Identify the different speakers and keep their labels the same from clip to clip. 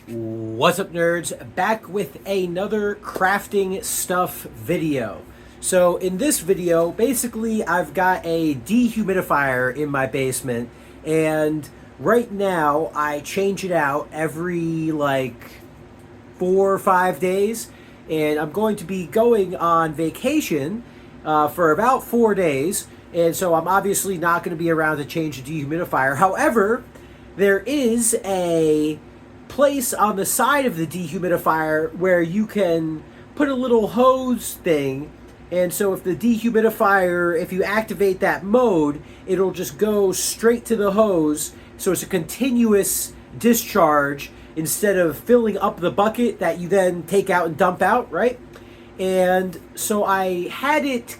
Speaker 1: What's up, nerds? Back with another crafting stuff video. So in this video, basically I've got a dehumidifier in my basement, and right now I change it out every like 4 or 5 days, and I'm going to be going on vacation for about 4 days, and so I'm obviously not going to be around to change the dehumidifier. However, there is a place on the side of the dehumidifier where you can put a little hose thing, and so if the dehumidifier, if you activate that mode, it'll just go straight to the hose, so it's a continuous discharge instead of filling up the bucket that you then take out and dump out, right? And so I had it,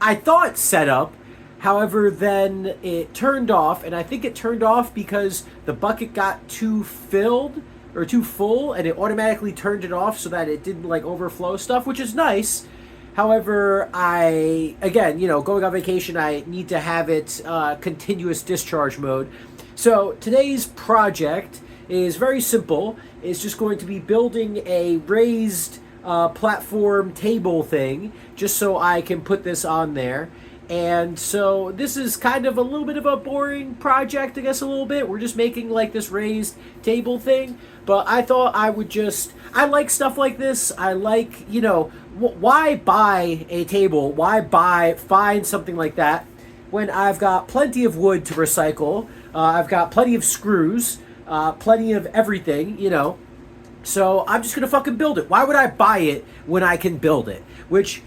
Speaker 1: I thought, set up. However, then it turned off, and I think it turned off because the bucket got too filled or too full, and it automatically turned it off so that it didn't like overflow stuff, which is nice. However, again, going on vacation, I need to have it continuous discharge mode. So today's project is very simple. It's just going to be building a raised platform table thing, just so I can put this on there. And so this is kind of a little bit of a boring project, I guess, a little bit. We're just making like this raised table thing. But I thought I would I like stuff like this. I like, why buy a table? Why find something like that when I've got plenty of wood to recycle? I've got plenty of screws, plenty of everything, So I'm just going to fucking build it. Why would I buy it when I can build it? Which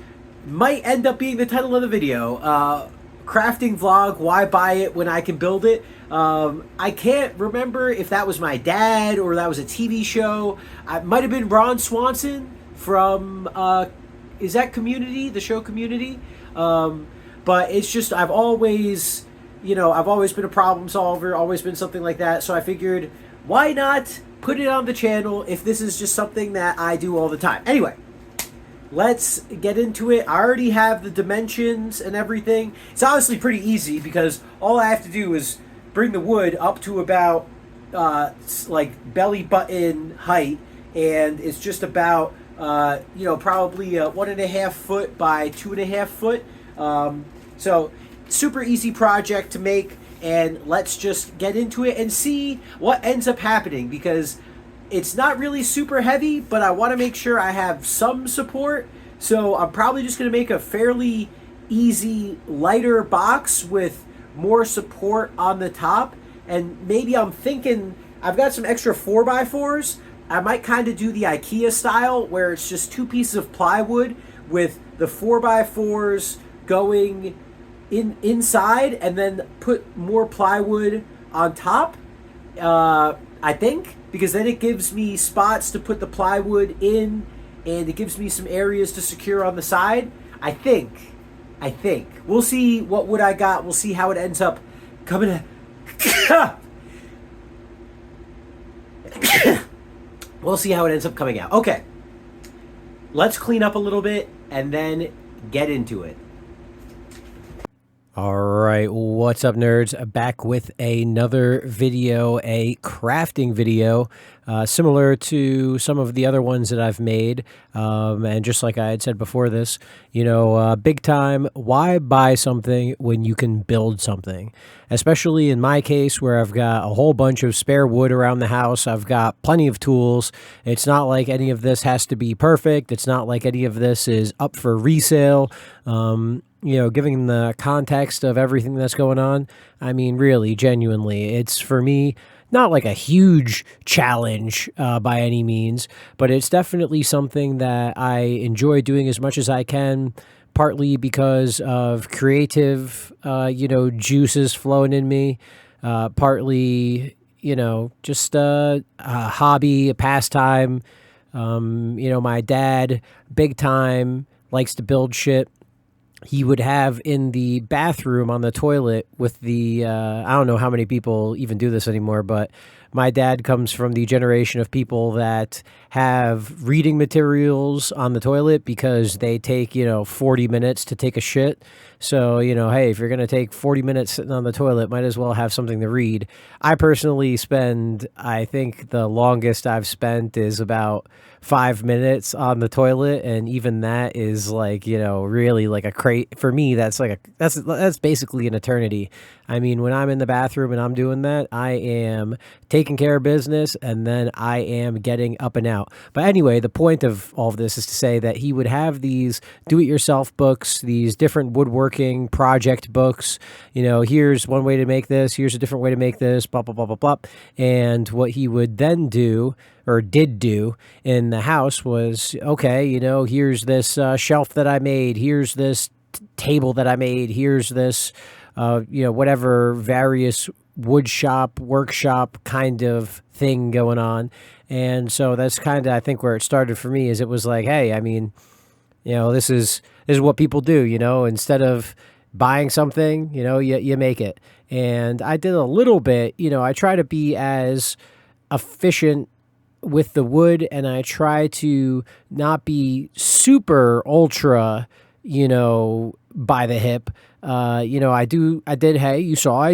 Speaker 1: might end up being the title of the video. Crafting vlog, why buy it when I can build it? I can't remember if that was my dad or that was a TV show. It might have been Ron Swanson from, is that Community, the show Community? But it's just, I've always been a problem solver, always been something like that. So I figured, why not put it on the channel if this is just something that I do all the time? Anyway, let's get into it. I already have the dimensions and everything. It's honestly pretty easy because all I have to do is bring the wood up to about like belly button height, and it's just about probably 1.5 foot by 2.5 foot. So super easy project to make, and let's just get into it and see what ends up happening, because it's not really super heavy, but I want to make sure I have some support. So I'm probably just going to make a fairly easy, lighter box with more support on the top. And maybe I'm thinking, I've got some extra 4x4s. I might kind of do the IKEA style, where it's just 2 pieces of plywood with the 4x4s going inside, and then put more plywood on top. I think, because then it gives me spots to put the plywood in, and it gives me some areas to secure on the side. I think. We'll see what wood I got. We'll see how it ends up coming. We'll see how it ends up coming out. Okay. Let's clean up a little bit and then get into it. All right, what's up, nerds? Back with another video, a crafting video, similar to some of the other ones that I've made. And just like I had said before this, big time, why buy something when you can build something? Especially in my case, where I've got a whole bunch of spare wood around the house. I've got plenty of tools. It's not like any of this has to be perfect. It's not like any of this is up for resale. Giving the context of everything that's going on, I mean, really, genuinely, it's, for me, not like a huge challenge by any means, but it's definitely something that I enjoy doing as much as I can, partly because of creative, juices flowing in me, partly, just a hobby, a pastime. My dad, big time, likes to build shit. He would have in the bathroom on the toilet with the, I don't know how many people even do this anymore, but my dad comes from the generation of people that have reading materials on the toilet because they take, 40 minutes to take a shit. So, hey, if you're going to take 40 minutes sitting on the toilet, might as well have something to read. I personally I think the longest I've spent is about 5 minutes on the toilet. And even that is like, really like for me, that's that's basically an eternity. I mean, when I'm in the bathroom and I'm doing that, I am taking care of business and then I am getting up and out. But anyway, the point of all of this is to say that he would have these do-it-yourself books, these different woodworking project books. Here's one way to make this, here's a different way to make this, blah, blah, blah, blah, blah. And what he would then do, or did do in the house was, okay, here's this shelf that I made, here's this table that I made, here's this, whatever various wood shop, workshop kind of thing going on. And so that's kind of, I think, where it started for me. Is it was like, hey, I mean, this is what people do, instead of buying something, you make it. And I did a little bit, I try to be as efficient with the wood, and I try to not be super ultra, by the hip. I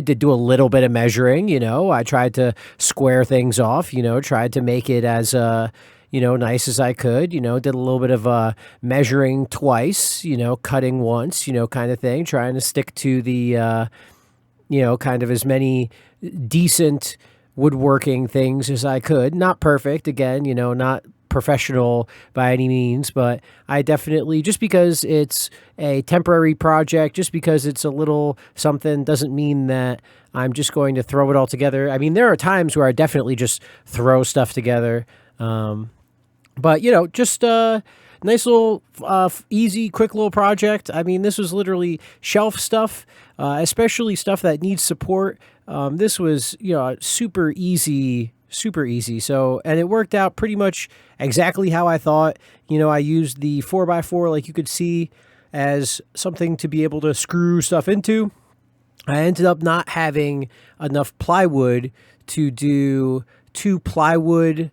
Speaker 1: did do a little bit of measuring, I tried to square things off, tried to make it as, nice as I could, did a little bit of measuring twice, cutting once, kind of thing, trying to stick to the, kind of as many decent woodworking things as I could. Not perfect, again, not professional by any means, but I definitely, just because it's a temporary project, just because it's a little something, doesn't mean that I'm just going to throw it all together. I mean, there are times where I definitely just throw stuff together. But, just a nice little, easy, quick little project. I mean, this was literally shelf stuff, especially stuff that needs support. This was, super easy. So, and it worked out pretty much exactly how I thought. I used the 4x4, like you could see, as something to be able to screw stuff into. I ended up not having enough plywood to do two plywood,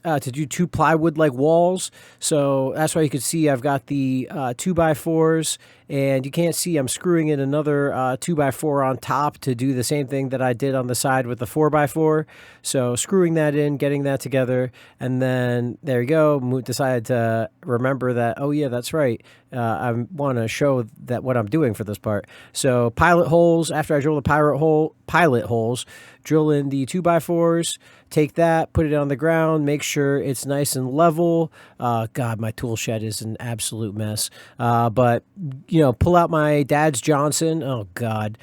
Speaker 1: like walls. So that's why you could see I've got the 2x4s, and you can't see I'm screwing in another 2x4 on top to do the same thing that I did on the side with the 4x4. So screwing that in, getting that together, and then there you go. Decided to remember that, oh yeah, that's right. I want to show that what I'm doing for this part. So pilot holes, after I drill the pilot holes, drill in the 2x4s, take that, put it on the ground, make sure it's nice and level. God, my tool shed is an absolute mess. But, pull out my dad's Johnson. Oh, God.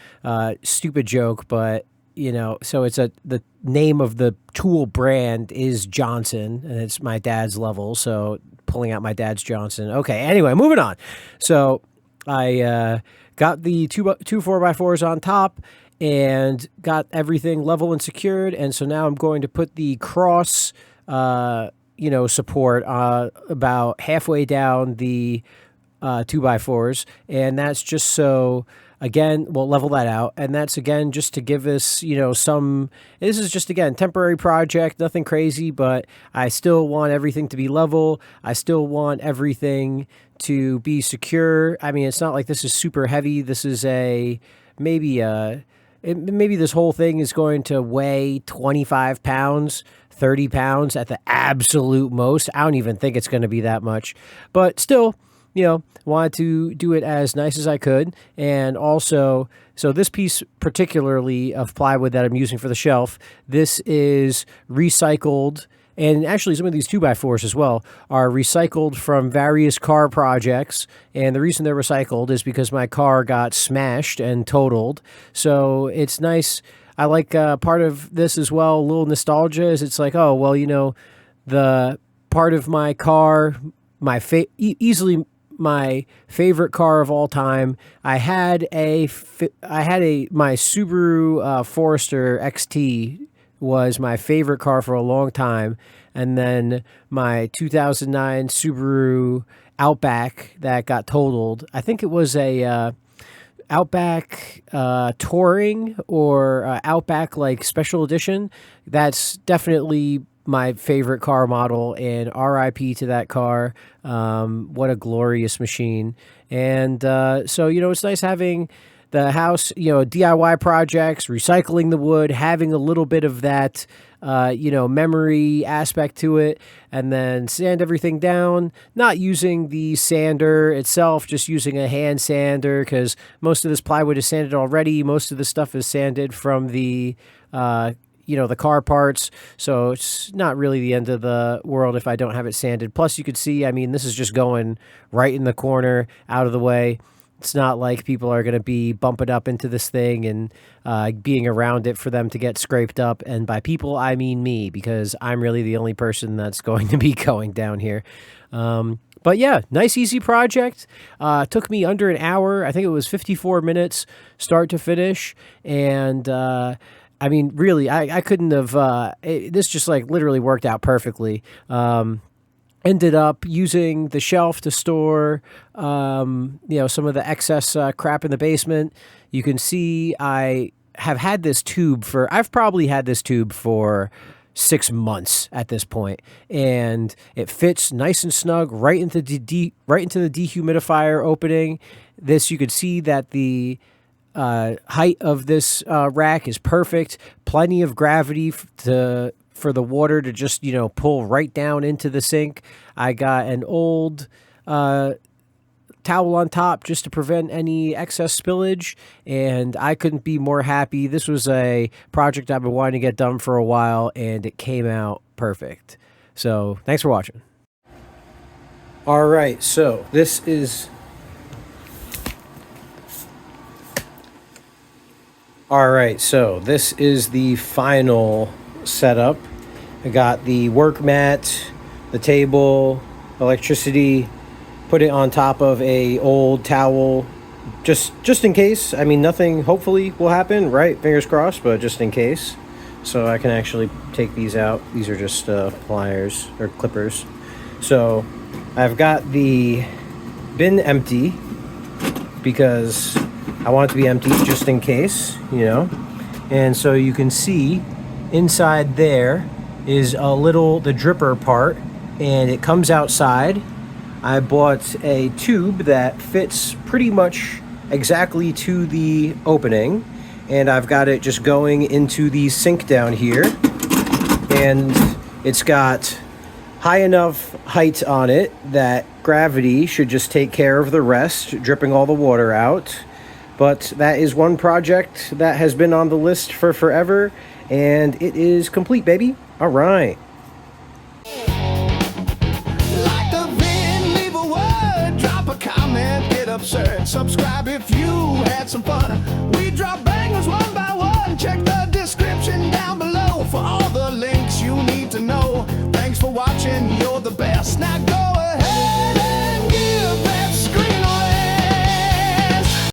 Speaker 1: Stupid joke, but, so it's the name of the tool brand is Johnson, and it's my dad's level. So pulling out my dad's Johnson. Okay, anyway, moving on. So I got the two 4x4s on top and got everything level and secured. And so now I'm going to put the cross, support about halfway down the 2x4s. And that's just so, again, we'll level that out. And that's, again, just to give us, this is just, again, temporary project, nothing crazy, but I still want everything to be level. I still want everything to be secure. I mean, it's not like this is super heavy. This is maybe this whole thing is going to weigh 25 pounds, 30 pounds at the absolute most. I don't even think it's going to be that much, but still, wanted to do it as nice as I could. And also, so this piece particularly of plywood that I'm using for the shelf, this is recycled. And actually, some of these 2x4s as well are recycled from various car projects. And the reason they're recycled is because my car got smashed and totaled. So it's nice. I like part of this as well, a little nostalgia, is it's like, oh, well, the part of my car, easily my favorite car of all time. I had my Subaru Forester XT was my favorite car for a long time. And then my 2009 Subaru Outback that got totaled. I think it was Outback Touring or Outback like Special Edition. That's definitely my favorite car model, and RIP to that car. What a glorious machine. And so, it's nice having the house, DIY projects, recycling the wood, having a little bit of that, memory aspect to it, and then sand everything down, not using the sander itself, just using a hand sander, because most of this plywood is sanded already. Most of the stuff is sanded from the car parts, so it's not really the end of the world if I don't have it sanded. Plus, you could see, this is just going right in the corner, out of the way. It's not like people are going to be bumping up into this thing and being around it for them to get scraped up. And by people, I mean me, because I'm really the only person that's going to be going down here. But yeah, nice, easy project. Took me under an hour. I think it was 54 minutes start to finish. And really, I couldn't have, this just like literally worked out perfectly. Ended up using the shelf to store, some of the excess crap in the basement. You can see I have had this tube I've probably had this tube for 6 months at this point, and it fits nice and snug right into the dehumidifier opening. This, you could see that the height of this rack is perfect. Plenty of gravity for the water to just, pull right down into the sink. I got an old towel on top just to prevent any excess spillage, and I couldn't be more happy. This was a project I've been wanting to get done for a while, and it came out perfect. So, thanks for watching. All right, so this is... the final setup. I got the work mat, the table, electricity, put it on top of a old towel, just in case. Nothing hopefully will happen, right? Fingers crossed, but just in case. So I can actually take these out. These are just pliers or clippers. So I've got the bin empty because I want it to be empty just in case, And so you can see inside there is the dripper part, and it comes outside. I bought a tube that fits pretty much exactly to the opening, and I've got it just going into the sink down here, and it's got high enough height on it that gravity should just take care of the rest, dripping all the water out. But that is one project that has been on the list for forever, and it is complete, baby. All right.
Speaker 2: Like the vid, leave a word, drop a comment, get absurd, subscribe if you had some fun. We drop bangers one by one. Check the description down below for all the links you need to know. Thanks for watching, you're the best. Now go